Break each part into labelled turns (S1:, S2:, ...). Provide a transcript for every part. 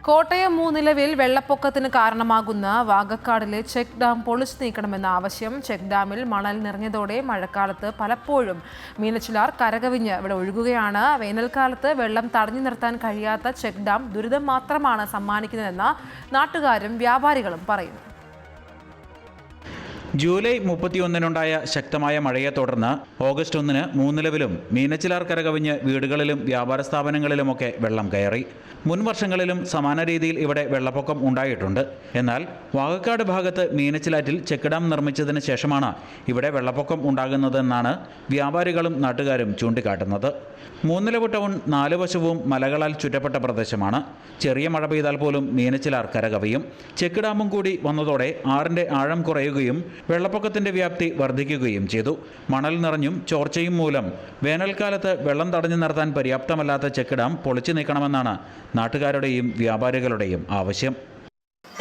S1: കോട്ടയം മൂന്നിലവിൽ വെള്ളപ്പൊക്കത്തിന് കാരണമാകുന്ന വാഗക്കാടിലെ check dam പൊളിച്ചു നീക്കണമെന്ന ആവശ്യം. ചെക്ക് ഡാമിൽ മണൽ നിറഞ്ഞതോടെ മഴക്കാലത്ത് പലപ്പോഴും മീനച്ചിലാർ കരകവിഞ്ഞ് ഇവിടെ ഒഴുകുകയാണ്. വേനൽക്കാലത്ത് വെള്ളം തടഞ്ഞു നിർത്താൻ കഴിയാത്ത ചെക്ക് ഡാം ദുരിതം മാത്രമാണ് സമ്മാനിക്കുന്നതെന്ന് നാട്ടുകാരും വ്യാപാരികളും പറയുന്നു.
S2: ജൂലൈ 31-നുണ്ടായ ശക്തമായ മഴയെ തുടർന്ന് ഓഗസ്റ്റ് 1-ന് മൂന്നിലവിലും മീനച്ചിലാർ കരകവിഞ്ഞ് വീടുകളിലും വ്യാപാര സ്ഥാപനങ്ങളിലുമൊക്കെ വെള്ളം കയറി. മുൻ വർഷങ്ങളിലും സമാന രീതിയിൽ ഇവിടെ വെള്ളപ്പൊക്കം ഉണ്ടായിട്ടുണ്ട്. എന്നാൽ വാഗക്കാട് ഭാഗത്ത് മീനച്ചിലാറ്റിൽ ചെക്ക് ഡാം നിർമ്മിച്ചതിന് ശേഷമാണ് ഇവിടെ വെള്ളപ്പൊക്കം ഉണ്ടാകുന്നതെന്നാണ് വ്യാപാരികളും നാട്ടുകാരും ചൂണ്ടിക്കാട്ടുന്നത്. മൂന്നിലവ് ടൗൺ 4 വശവും മലകളാൽ ചുറ്റപ്പെട്ട പ്രദേശമാണ്. ചെറിയ മഴ പെയ്താൽ പോലും മീനച്ചിലാർ കരകവിയും. ചെക്ക് ഡാമും കൂടി വന്നതോടെ ആറിന്റെ ആഴം കുറയുകയും വെള്ളപ്പൊക്കത്തിന്റെ വ്യാപ്തി വർദ്ധിക്കുകയും ചെയ്തു. മണൽ നിറഞ്ഞും ചോർച്ചയും മൂലം വേനൽക്കാലത്ത് വെള്ളം തടഞ്ഞു നിർത്താൻ പര്യാപ്തമല്ലാത്ത ചെക്ക് ഡാം പൊളിച്ചു നീക്കണമെന്നാണ് നാട്ടുകാരുടെയും വ്യാപാരികളുടെയും ആവശ്യം.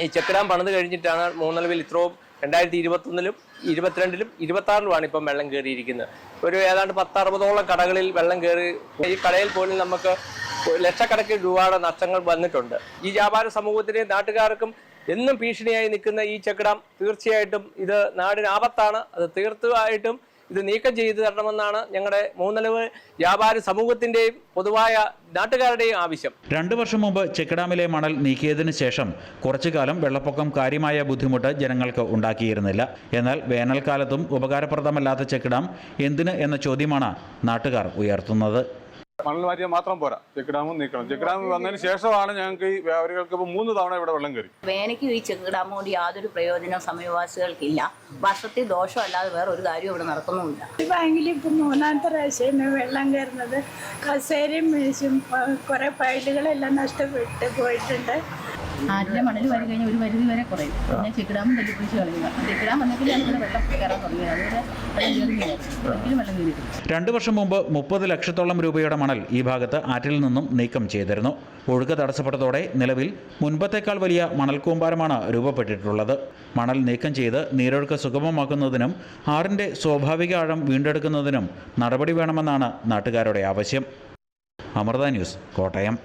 S3: ഈ ചെക്ക് ഡാം പണിത് കഴിഞ്ഞിട്ടാണ് മൂന്നിലവിൽ ഇത്രയും 2021-ലും 2022-ലും 2026-ലുമാണ് ഇപ്പം വെള്ളം കയറിയിരിക്കുന്നത്. ഒരു ഏതാണ്ട് 10-60ഓളം കടകളിൽ വെള്ളം കയറി. ഈ കടയിൽ പോലും നമുക്ക് ലക്ഷക്കണക്കിന് രൂപയുടെ നഷ്ടങ്ങൾ വന്നിട്ടുണ്ട്. ഈ വ്യാപാര സമൂഹത്തിനെയും നാട്ടുകാർക്കും എന്നും ഭീഷണിയായി നിൽക്കുന്ന ഈ ചെക്ക് ഡാം തീർച്ചയായിട്ടും ഇത് നാടിന് ആപത്താണ്. അത് തീർച്ചയായിട്ടും ഇത് നീക്കം ചെയ്തു തരണമെന്നാണ് ഞങ്ങളുടെ മൂന്നിലവ് വ്യാപാര സമൂഹത്തിന്റെയും പൊതുവായ നാട്ടുകാരുടെയും ആവശ്യം.
S2: 2 വർഷം മുമ്പ് ചെക്ക് ഡാമിലെ മണൽ നീക്കിയതിനു ശേഷം കുറച്ചുകാലം വെള്ളപ്പൊക്കം കാര്യമായ ബുദ്ധിമുട്ട് ജനങ്ങൾക്ക് ഉണ്ടാക്കിയിരുന്നില്ല. എന്നാൽ വേനൽക്കാലത്തും ഉപകാരപ്രദമല്ലാത്ത ചെക്ക് ഡാം എന്തിന് എന്ന ചോദ്യമാണ് നാട്ടുകാർ ഉയർത്തുന്നത്.
S4: മണൽ മാറ്റിയാൽ മാത്രം പോരാ, ചെക്ക് ഡാമും നീക്കണം. ചെക്ക് ഡാം വന്നതിന് ശേഷമാണ് ഞങ്ങൾക്ക് ഈ വ്യാപാരികൾക്ക് ഇപ്പോൾ 3 തവണ ഇവിടെ വെള്ളം കയറി.
S5: വേനയ്ക്ക് ഈ ചെക്ക് ഡാം കൊണ്ട് യാതൊരു പ്രയോജനം സമയവാസികൾക്കില്ല. വർഷത്തിൽ ദോഷമല്ലാതെ വേറെ ഒരു കാര്യം ഇവിടെ നടക്കുന്നുമില്ല.
S6: ബാങ്കിൽ ഇപ്പം 3-ാമത്തെ പ്രാവശ്യം വെള്ളം കയറുന്നത്. കസേരയും മേശും കുറെ ഫയലുകളെല്ലാം നഷ്ടപ്പെട്ട് പോയിട്ടുണ്ട്.
S5: ആറ്റിലെ മണൽ വരി കഴിഞ്ഞാൽ ഒരു പരിധി വരെ കുറയും. പിന്നെ ചെക്ക് ഡാമും തല്ലിപ്പിടിച്ച് കളയുക. ചെക്ക് ഡാം വന്നെങ്കിലും ഇവിടെ വെള്ളം കയറാൻ തുടങ്ങിയത്. അതുവരെ വെള്ളം കയറിയിട്ടില്ല.
S2: 2 വർഷം മുമ്പ് 30 ലക്ഷത്തോളം രൂപയുടെ മണൽ ഈ ഭാഗത്ത് ആറ്റിൽ നിന്നും നീക്കം ചെയ്തിരുന്നു. ഒഴുക്ക് തടസ്സപ്പെട്ടതോടെ നിലവിൽ മുൻപത്തേക്കാൾ വലിയ മണൽ കൂമ്പാരമാണ് രൂപപ്പെട്ടിട്ടുള്ളത്. മണൽ നീക്കം ചെയ്ത് നീരൊഴുക്ക് സുഗമമാക്കുന്നതിനും ആറിന്റെ സ്വാഭാവിക ആഴം വീണ്ടെടുക്കുന്നതിനും നടപടി വേണമെന്നാണ് നാട്ടുകാരുടെ ആവശ്യം. അമൃത ന്യൂസ്, കോട്ടയം.